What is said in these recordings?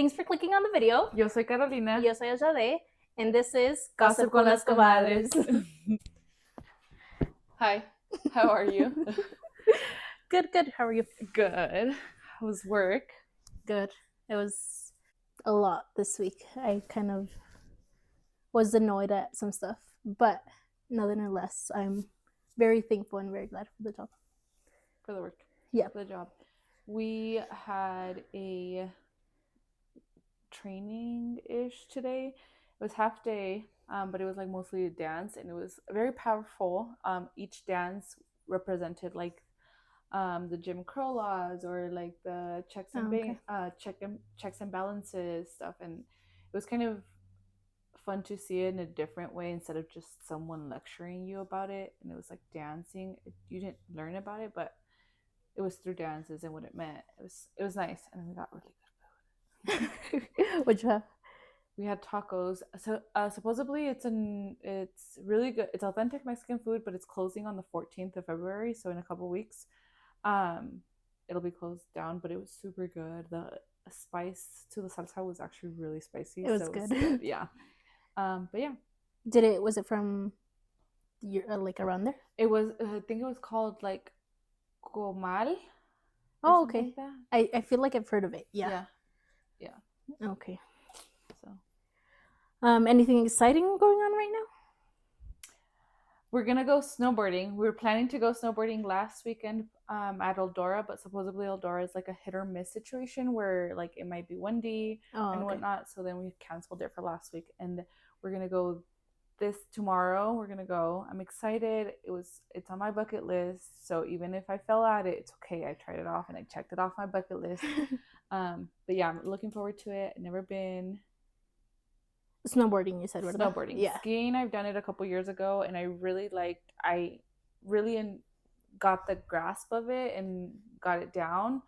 Thanks for clicking on the video. Yo soy Carolina. Yo soy Ajade, and this is Gossip con las Comadres. Hi, how are you? Good. How are you? Good. How was work? Good. It was a lot this week. I kind of was annoyed at some stuff, but nonetheless, I'm very thankful and very glad for the job. For the work. Yeah. For the job. We had a training-ish today. It was half day, but it was like mostly a dance, and it was very powerful. Each dance represented like the Jim Crow laws or like the checks and balances stuff, and it was kind of fun to see it in a different way instead of just someone lecturing you about it. And it was like dancing. You didn't learn about it, but it was through dances and what it meant. It was nice, and we got really good food. What'd you have? We had tacos. So supposedly it's really good. It's authentic Mexican food, but it's closing on the 14th of February, so in a couple weeks. It'll be closed down, but it was super good. The spice to the salsa was actually really spicy. It was good. Yeah. But yeah. Was it from like around there? It was, I think it was called like comal. Oh, okay. Like I feel like I've heard of it. Yeah. Okay. So anything exciting going on right now? We're gonna go snowboarding. We were planning to go snowboarding last weekend at Eldora, but supposedly Eldora is like a hit or miss situation where like it might be windy and whatnot. So then we canceled it for last week, and we're gonna go tomorrow. We're gonna go. I'm excited. It's on my bucket list. So even if I fell at it, it's okay. I tried it off and I checked it off my bucket list. But yeah, I'm looking forward to it. I've never been. Snowboarding, you said, right? Snowboarding. Yeah. Skiing, I've done it a couple years ago, and I really got the grasp of it and got it down,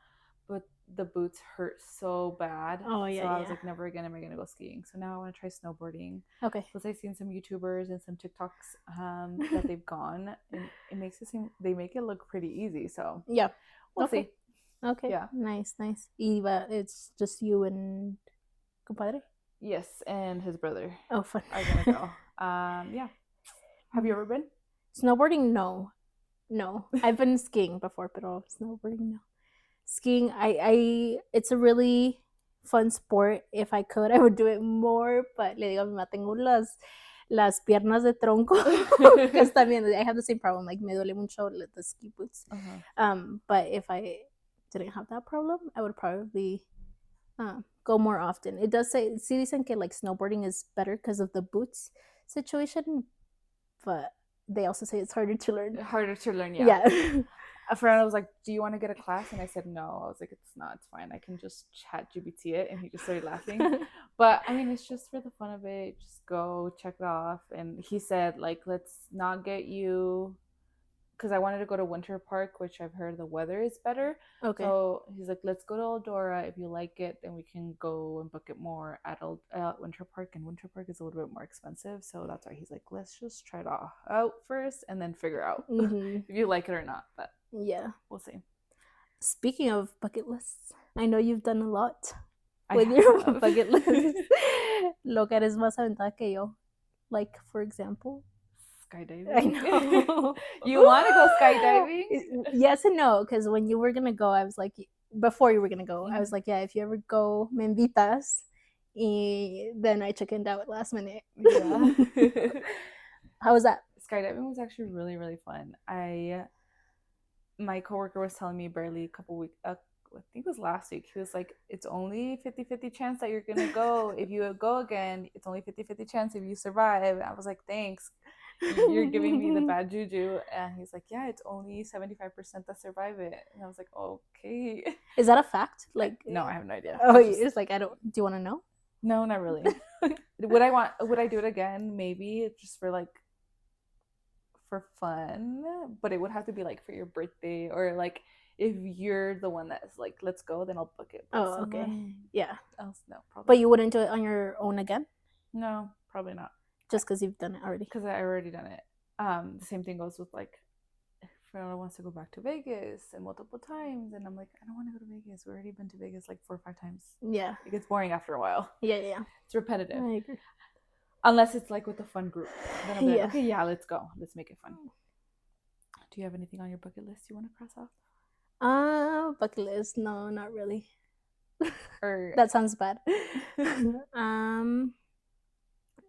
but the boots hurt so bad. Oh, yeah. So I was like, never again am I going to go skiing. So now I want to try snowboarding. Okay. Plus I've seen some YouTubers and some TikToks that they've gone, and they make it look pretty easy. So yeah, we'll see. Okay. Yeah. Nice. Eva, it's just you and Compadre? Yes, and his brother. Oh, fun. Are gonna go. Yeah. Have you ever been? Snowboarding? No. I've been skiing before, but snowboarding, no. Skiing, it's a really fun sport. If I could, I would do it more, but le digo a mi mamá, tengo las piernas de tronco, because también I have the same problem, like me duele mucho the ski boots. But if I didn't have that problem, I would probably go more often. It does say, sí dicen que like snowboarding is better because of the boots situation, but they also say it's harder to learn. Yeah. A friend was like, do you want to get a class? And I said no. I was like, it's fine, I can just chat GPT it. And he just started laughing. But I mean, it's just for the fun of it. Just go check it off. And he said, like, let's not get you, because I wanted to go to Winter Park, which I've heard the weather is better. Okay. So he's like, let's go to Eldora. If you like it, then we can go and book it more at Winter Park. And Winter Park is a little bit more expensive. So that's why he's like, let's just try it out first and then figure out if you like it or not. But yeah, we'll see. Speaking of bucket lists, I know you've done a lot with your bucket list. Lo que eres más aventada que yo. Like, for example, skydiving. I know. You want to go skydiving? Yes and no, because when you were gonna go, I was like, before you were gonna go, I was like, yeah, if you ever go, me invitas. Then I chickened out last minute. Yeah. How was that? Skydiving was actually really, really fun. My coworker was telling me barely a couple weeks, I think it was last week, he was like, it's only 50-50 chance that you're gonna go. If you go again, it's only 50-50 chance if you survive. And I was like, thanks, you're giving me the bad juju. And he's like, yeah, it's only 75% that survive it. And I was like, okay. Is that a fact? Like, no, I have no idea. Oh, it's like, do you want to know? No, not really. Would I do it again? Maybe, just for fun, but it would have to be like for your birthday, or like if you're the one that's like, let's go, then I'll book it. But okay. Yeah. Else, no, probably. But you wouldn't do it on your own again? No, probably not. Just because you've done it already? Because I already done it. The same thing goes with like Fernando wants to go back to Vegas and multiple times, and I'm like, I don't want to go to Vegas. We've already been to Vegas like 4 or 5 times. Yeah. It gets boring after a while. Yeah. It's repetitive. I agree. Unless it's like with a fun group. Then I'll be like, Yeah. okay, yeah, let's go. Let's make it fun. Do you have anything on your bucket list you want to cross off? Bucket list. No, not really. Or That sounds bad.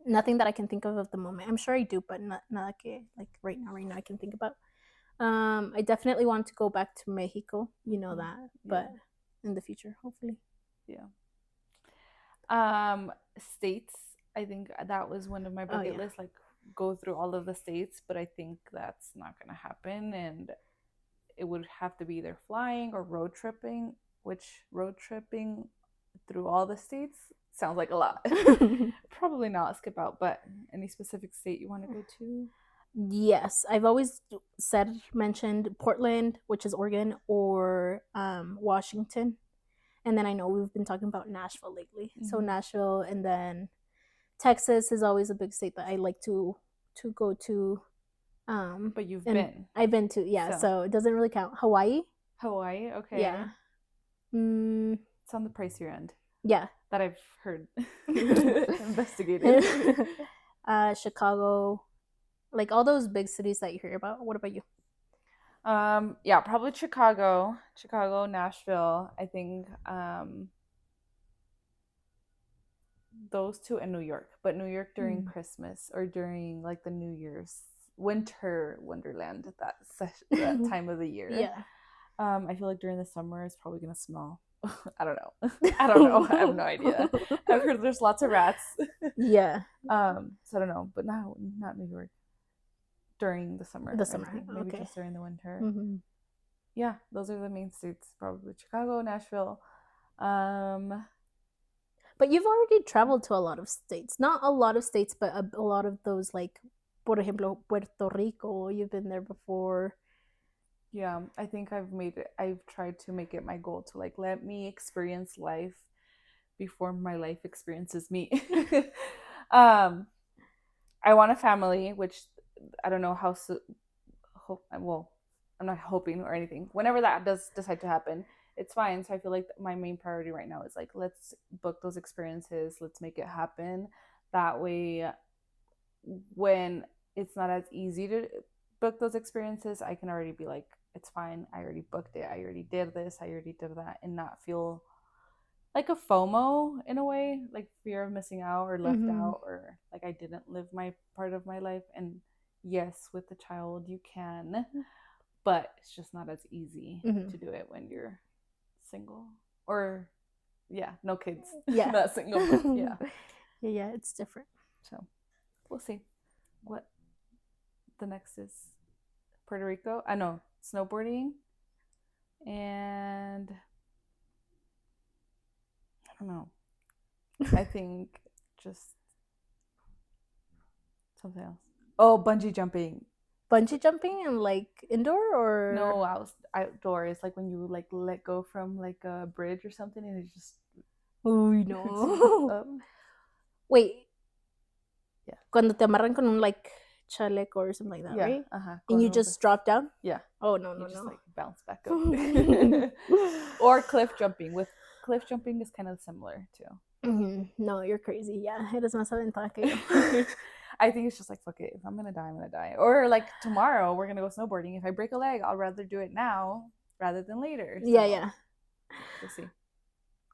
Nothing that I can think of at the moment. I'm sure I do, but not like right now I can think about. I definitely want to go back to Mexico, you know that, but in the future, hopefully. Yeah. States. I think that was one of my bucket lists, like go through all of the states, but I think that's not gonna happen, and it would have to be either flying or road tripping, which road tripping through all the states sounds like a lot. Probably not skip out, but any specific state you want to go to? Yes, I've always mentioned Portland, which is Oregon, or Washington, and then I know we've been talking about Nashville lately. Mm-hmm. So Nashville, and then Texas is always a big state that I like to go to. But you've been. I've been to, yeah. So it doesn't really count. Hawaii, okay. Yeah. It's on the pricier end. Yeah. That I've heard. Investigated. Chicago, like all those big cities that you hear about. What about you? Yeah, probably Chicago, Nashville. I think those two, and New York. But New York during Christmas or during like the New Year's winter wonderland, that time of the year. Yeah. I feel like during the summer it's probably gonna smell. I don't know. I have no idea. I've heard there's lots of rats. Yeah. So I don't know, but not New York during the summer. Maybe okay. just during the winter. Mm-hmm. Yeah, those are the main states. Probably Chicago, Nashville. But you've already traveled to a lot of states. Not a lot of states, but a lot of those, like, por ejemplo, Puerto Rico. You've been there before. Yeah, I think I've tried to make it my goal to like let me experience life before my life experiences me. I want a family, which I don't know how well, I'm not hoping or anything. Whenever that does decide to happen, it's fine. So I feel like my main priority right now is like, let's book those experiences, let's make it happen. That way, when it's not as easy to book those experiences, I can already be like, it's fine, I already booked it, I already did this, I already did that, and not feel like a FOMO in a way, like fear of missing out or left out, or like I didn't live my part of my life. And yes, with the child you can, but it's just not as easy to do it when you're single, or no kids. Not single. Yeah, it's different. So we'll see what the next is. Puerto Rico, I know, snowboarding, and I don't know, I think just something else. Oh, bungee jumping And like indoor, or no, outdoor. It's like when you like let go from like a bridge or something, and it just no. Wait, cuando te amarran con un like chaleco or something like that, right? And you just drop down? Yeah. Oh, no. Just like bounce back up. Or cliff jumping. With cliff jumping is kind of similar too. No, you're crazy. Yeah, eres más aventada que yo. I think it's just like, fuck it. If I'm gonna die, I'm gonna die. Or like tomorrow, we're gonna go snowboarding. If I break a leg, I'll rather do it now rather than later. So yeah. We'll see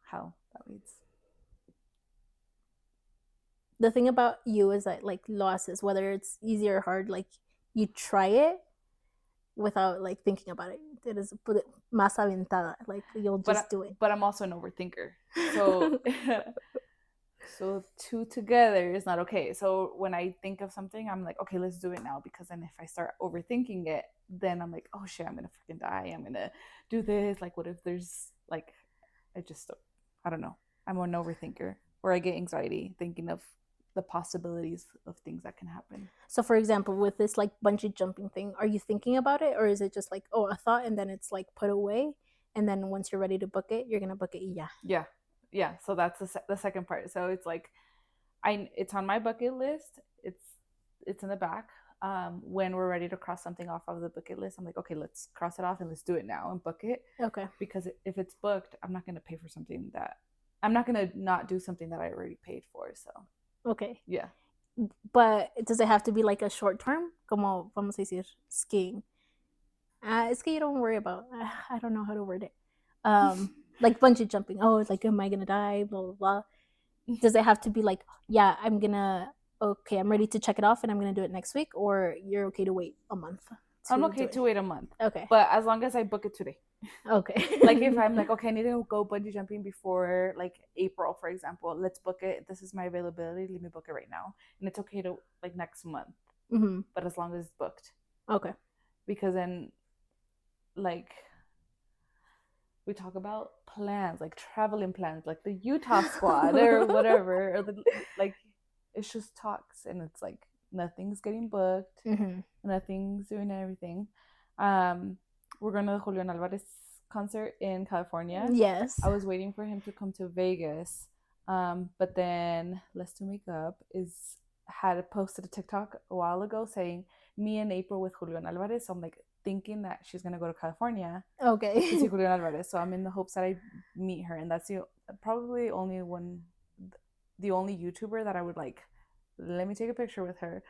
how that leads. The thing about you is that like losses, whether it's easy or hard, like you try it without like thinking about it. It is más aventada. Like you'll just do it. But I'm also an overthinker. So so two together is not okay. So when I think of something, I'm like, okay, let's do it now. Because then if I start overthinking it, then I'm like, oh shit, I'm gonna freaking die. I'm gonna do this. Like, what if there's like, I don't know. I'm an overthinker, or I get anxiety thinking of the possibilities of things that can happen. So for example, with this like bungee jumping thing, are you thinking about it, or is it just like, oh, a thought, and then it's like put away, and then once you're ready to book it, you're gonna book it? Yeah, so that's the second part. So it's like it's on my bucket list. It's in the back. when we're ready to cross something off of the bucket list, I'm like, okay, let's cross it off and let's do it now and book it. Okay. Because if it's booked, I'm not going to pay for something that I'm not going to not do something that I already paid for. So, Okay. yeah. But does it have to be like a short term? Como vamos a decir, skiing. Es que you don't worry about, I don't know how to word it. Like bungee jumping. Oh, like, am I going to die? Blah, blah, blah. Does it have to be like, yeah, I'm ready to check it off and I'm going to do it next week? Or you're okay to wait a month? I'm okay to wait a month. Okay. But as long as I book it today. Okay. Like if I'm like, okay, I need to go bungee jumping before like April, for example, let's book it. This is my availability. Let me book it right now. And it's okay to like next month. Mm-hmm. But as long as it's booked. Okay. Because then like we talk about plans, like traveling plans, like the Utah squad or whatever, or like it's just talks and it's like nothing's getting booked, nothing's doing everything. We're going to the Julian Alvarez concert in California. Yes. I was waiting for him to come to Vegas, but then Let's Do Makeup had posted a TikTok a while ago saying me in April with Julian Alvarez. So I'm like thinking that she's gonna go to California. Okay. To see Julian Alvarez. So I'm in the hopes that I meet her, and that's probably the only YouTuber that I would like. Let me take a picture with her.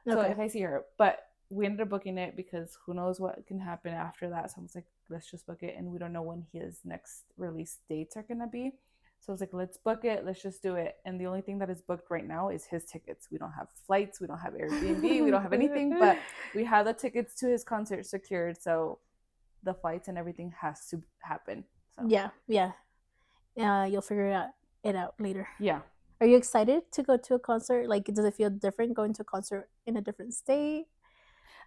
So if I see her, but we ended up booking it because who knows what can happen after that. So I was like, let's just book it, and we don't know when his next release dates are gonna be. So I was like, let's book it, let's just do it. And the only thing that is booked right now is his tickets. We don't have flights, we don't have Airbnb, we don't have anything, but we have the tickets to his concert secured. So the flights and everything has to happen. So. Yeah. You'll figure it out later. Yeah. Are you excited to go to a concert? Like, does it feel different going to a concert in a different state?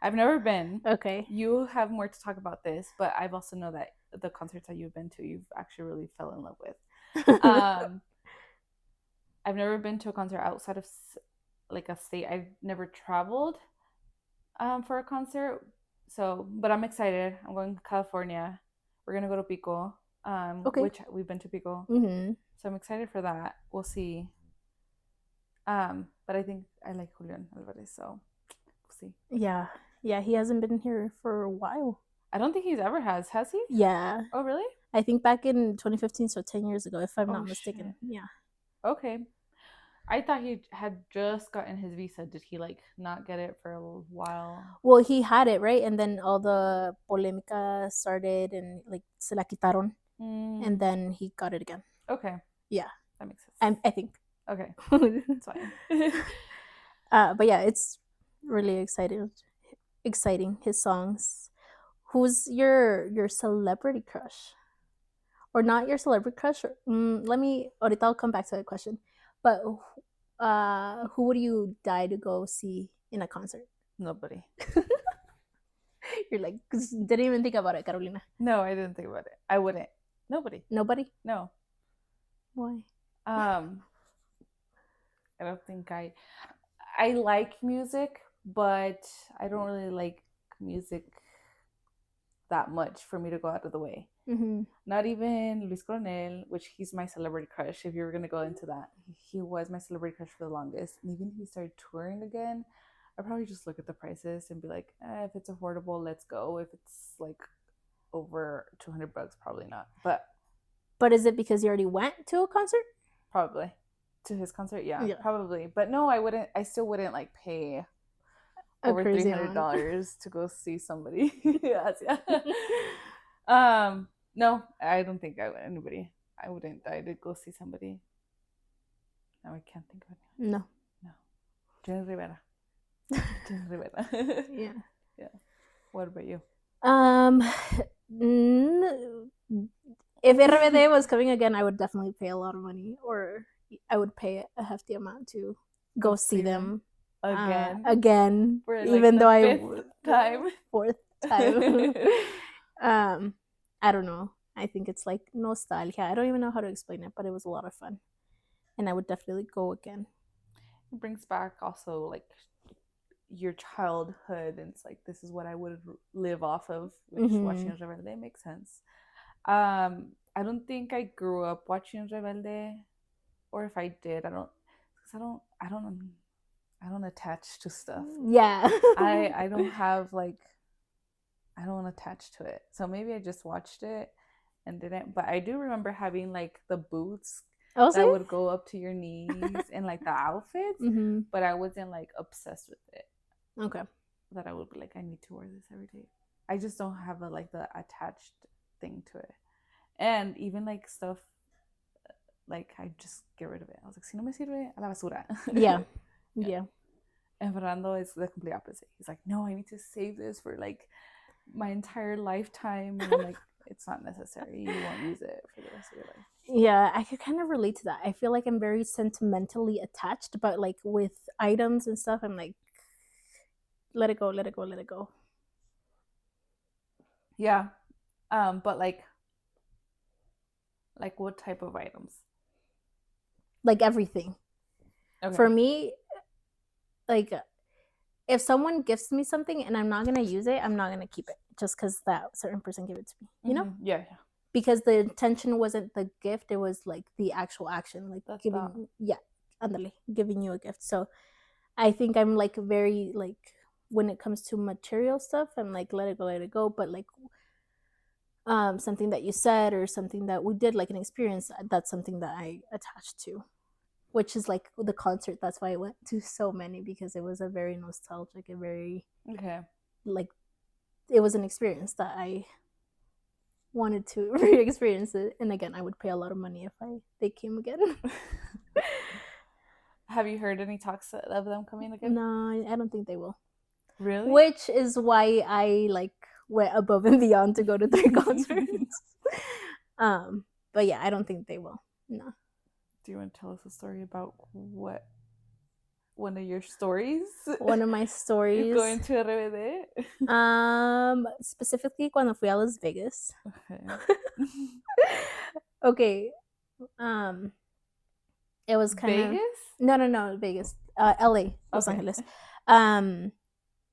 I've never been. Okay. You have more to talk about this, but I've also know that the concerts that you've been to, you've actually really fell in love with. I've never been to a concert outside of like a state. I've never traveled for a concert. So, but I'm excited. I'm going to California. We're going to go to Pico, which we've been to Pico. Mm-hmm. So I'm excited for that. We'll see. But I think I like Julian Alvarez, so we'll see. Yeah, he hasn't been here for a while. I don't think he's ever has he? Yeah. Oh, really? I think back in 2015, so 10 years ago, if I'm not mistaken. Shit. Yeah. Okay. I thought he had just gotten his visa. Did he like not get it for a while? Well, he had it, right? And then all the polemica started and like se la quitaron. And then he got it again. Okay. Yeah. That makes sense. I think. Okay. It's fine. But yeah, it's really exciting. His songs. Who's your celebrity crush? Or not your celebrity crush? Ahorita I'll come back to that question. But who would you die to go see in a concert? Nobody. You're like, didn't even think about it, Carolina. No, I didn't think about it. I wouldn't. Nobody. No. Why? I don't think I like music, but I don't really like music that much for me to go out of the way. Mm-hmm. Not even Luis Coronel, which he's my celebrity crush. If you were gonna go into that, he was my celebrity crush for the longest. And even if he started touring again, I'd probably just look at the prices and be like, if it's affordable, let's go. If it's like over $200, probably not. But is it because you already went to a concert? Probably. To his concert, yeah, probably. But no, I wouldn't. I still wouldn't like pay over $300 to go see somebody. Yes, yeah. No, I don't think anybody. I wouldn't die to go see somebody. No, I can't think of anyone. No. Jenny Rivera. Yeah. What about you? If RBD was coming again, I would definitely pay a lot of money, or I would pay a hefty amount to go see them again. For even though fourth time. I don't know. I think it's like nostalgia. I don't even know how to explain it, but it was a lot of fun, and I would definitely go again. It brings back also like your childhood, and it's like this is what I would live off of, which watching Rebelde makes sense. I don't think I grew up watching Rebelde, or if I did, I don't I don't attach to stuff. Yeah. I don't have like I don't attach to it. So maybe I just watched it and didn't. But I do remember having like the boots Oh, that see? would go up to your knees and like the outfits, Mm-hmm. but I wasn't like obsessed with it. Okay. That I would be like, I need to wear this every day. I just don't have a like the attached thing to it. And even like stuff like I just get rid of it. I was like, si no me sirve, a la basura. Yeah. Yeah. Yeah. And Fernando is the complete opposite. He's like, no, I need to save this for like my entire lifetime. And I'm like, it's not necessary. You won't use it for the rest of your life. Yeah, I could kind of relate to that. I feel like I'm very sentimentally attached, but like with items and stuff, I'm like, let it go, let it go, let it go. Yeah. But like what type of items? Like everything. Okay. For me, like if someone gifts me something and I'm not gonna use it, I'm not gonna keep it just because that certain person gave it to me. You know? Mm-hmm. Yeah. Because the intention wasn't the gift, it was like the actual action, like That's giving that. yeah, andale, giving you a gift. So I think I'm like very like when it comes to material stuff, I'm like let it go. But like something that you said or something that we did, like an experience, that's something that I attached to. Which is like the concert. That's why I went to so many because it was a very nostalgic, a very Okay. like it was an experience that I wanted to re-experience it. And again, I would pay a lot of money if they came again. Have you heard any talks of them coming again? No, I don't think they will. Really? Which is why I like went above and beyond to go to their concerts. But yeah, I don't think they will. No. Do you want to tell us a story about what one of your stories? One of my stories. Going to RBD? Specifically cuando fui a Las Vegas. Okay. Okay. It was kind of Vegas? No, Vegas. LA, Los Okay. Angeles.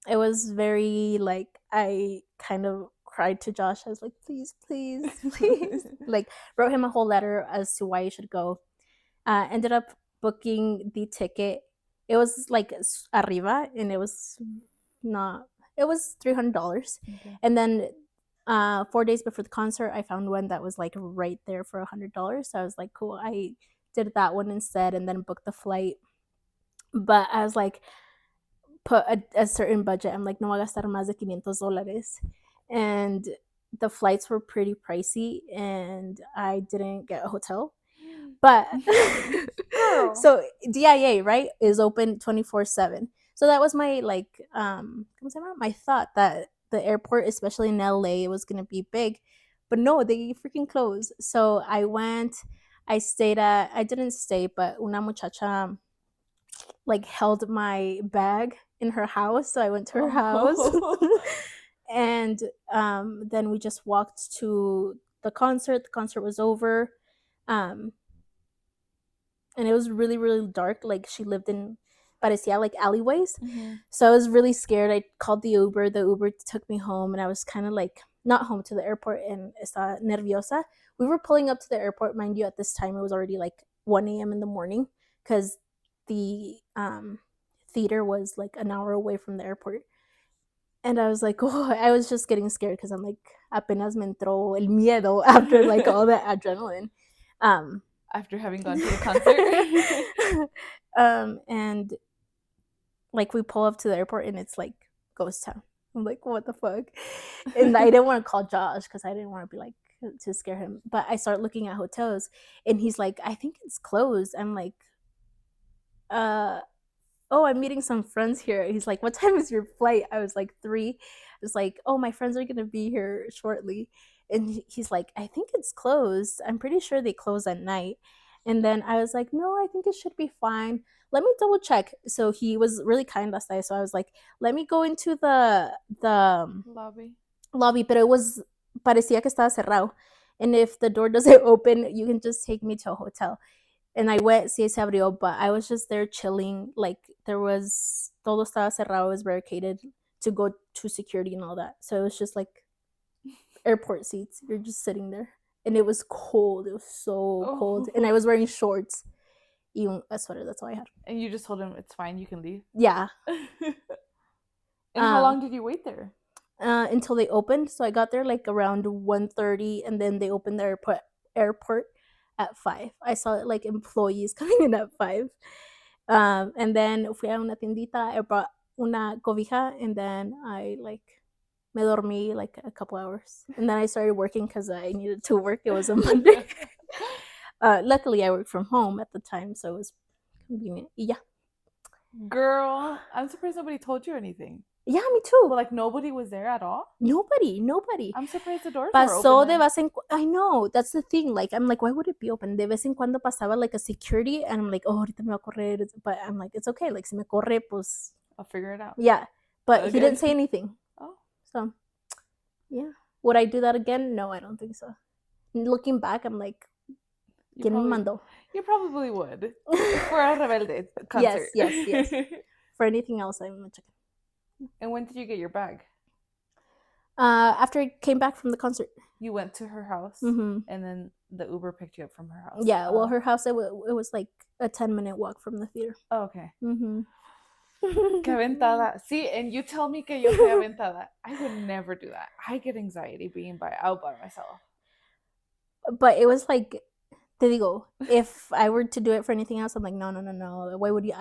It was very like I kind of cried to Josh. I was like, please, please, please. Like wrote him a whole letter as to why you should go. Ended up booking the ticket. It was like arriba, and it was not. It was $300, Okay. and then 4 days before the concert, I found one that was like right there for $100. So I was like, cool. I did that one instead, and then booked the flight. But I was like, put a certain budget. I'm like, no voy a gastar más de $500, and the flights were pretty pricey, and I didn't get a hotel. But so DIA, right, is open 24/7. So that was my like my thought that the airport, especially in LA, was gonna be big. But no, they freaking closed. So I went, I didn't stay, but una muchacha like held my bag in her house. So I went to her house. And then we just walked to the concert. The concert was over. Um, and it was really really dark. Like she lived in parecía like alleyways. Mm-hmm. So I was really scared. I called the Uber took me home, and I was kind of like not home, to the airport, and estaba nerviosa. We were pulling up to the airport, mind you. At this time it was already like 1 a.m. in the morning because the theater was like an hour away from the airport. And I was like, oh, I was just getting scared because I'm like, apenas me entró el miedo after like all that adrenaline. After having gone to the concert. And like we pull up to the airport and it's like ghost town. I'm like, what the fuck? And I didn't want to call Josh because I didn't want to be like to scare him. But I start looking at hotels and he's like, I think it's closed. I'm like, oh, I'm meeting some friends here. He's like, what time is your flight? I was like, 3. I was like, oh, my friends are gonna be here shortly. And he's like, I think it's closed. I'm pretty sure they close at night. And then I was like, no, I think it should be fine. Let me double check. So he was really kind last night. So I was like, let me go into the lobby, but it was parecía que estaba cerrado. And if the door doesn't open, you can just take me to a hotel. And I went, sí se abrió, but I was just there chilling. Like there was, todo estaba cerrado, it was barricaded to go to security and all that. So it was just like airport seats. You're just sitting there. And it was cold. It was so cold. And I was wearing shorts. a sweater. That's all I had. And you just told him it's fine, you can leave. Yeah. And how long did you wait there? Until they opened. So I got there like around 1:30, and then they opened the airport at 5. I saw like employees coming in at 5. And then fui a una tiendita. I brought una cobija, and then I like me dormí like a couple hours, and then I started working because I needed to work. It was a Monday. Luckily, I worked from home at the time, so it was convenient. Yeah. Girl, I'm surprised nobody told you anything. Yeah, me too. Well, like nobody was there at all? Nobody. I'm surprised the doors Pasó were de open. vez en I know, that's the thing. Like, I'm like, why would it be open? De vez en cuando pasaba like a security, and I'm like, oh, ahorita me va a correr. But I'm like, it's okay. Like, si me corre, pues. I'll figure it out. Yeah. But Okay. he didn't say anything. Oh. So, yeah. Would I do that again? No, I don't think so. Looking back, I'm like, ¿quién me mandó? You probably would. For a Rebelde concert. Yes. For anything else, I'm a chicken. And when did you get your bag? After I came back from the concert. You went to her house, Mm-hmm. and then the Uber picked you up from her house. Yeah, well, her house, it was like a 10-minute walk from the theater. Oh, okay. Mm-hmm. Que aventada. See, and you tell me que yo soy aventada. I would never do that. I get anxiety being out by myself. But it was like, te digo, if I were to do it for anything else, I'm like, no. Why would you?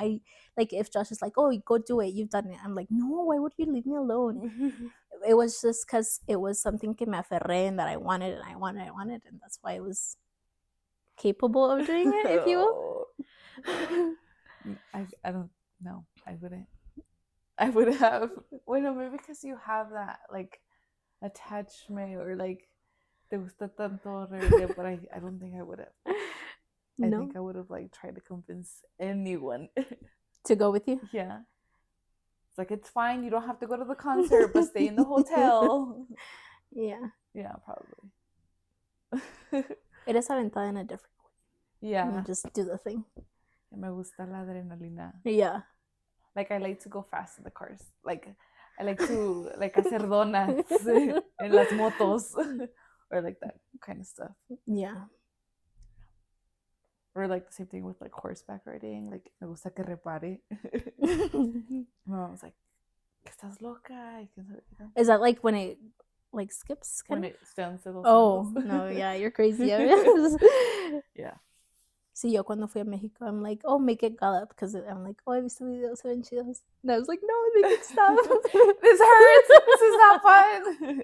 Like, if Josh is like, oh, go do it, you've done it. I'm like, no, why would you leave me alone? It was just because it was something que me aferré and that I wanted, and that's why I was capable of doing it, if you will. I don't know. I wouldn't. I would have. Well, maybe because you have that like attachment or like te gusta tanto rebelde, but I don't think I would have. I think I would have like tried to convince anyone to go with you. Yeah. It's like, it's fine. You don't have to go to the concert, but stay in the hotel. Yeah. Yeah, probably. It is aventada in a different way. Yeah. You just do the thing. Me gusta la adrenalina. Yeah. Like, I like to go fast in the cars. Like, I like to, like, hacer donuts en las motos. Or, like, that kind of stuff. Yeah. Or, like, the same thing with, like, horseback riding. Like, me gusta que repare. My mom was like, que estás loca. Is that, like, when it, like, skips? When it stands to those Oh, no, yeah, you're crazy. Yeah. Sí, yo cuando fui a México, I'm like, oh, make it gallop, because I'm like, oh, he visto videos, se ven chidos. And I was like, no, make it stop. This hurts. This is not fun.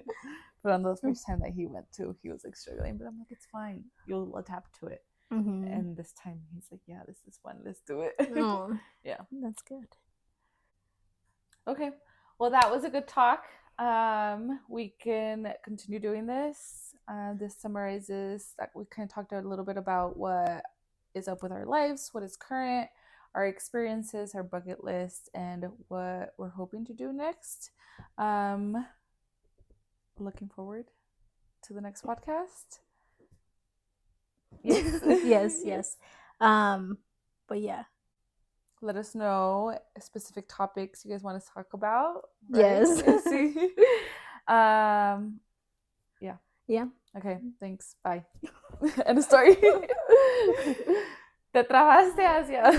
But on the first time that he went to, he was like struggling. But I'm like, it's fine. You'll adapt to it. Mm-hmm. And this time he's like, yeah, this is fun. Let's do it. Oh, yeah. That's good. Okay. Well, that was a good talk. We can continue doing this. This summarizes that we kind of talked a little bit about what is up with our lives, what is current, our experiences, our bucket list, and what we're hoping to do next. Looking forward to the next podcast. Yes. yes. But yeah. Let us know specific topics you guys want to talk about. Right? Yes. Yeah. Yeah. Okay, thanks. Bye. End of story. Te trabaste hacia.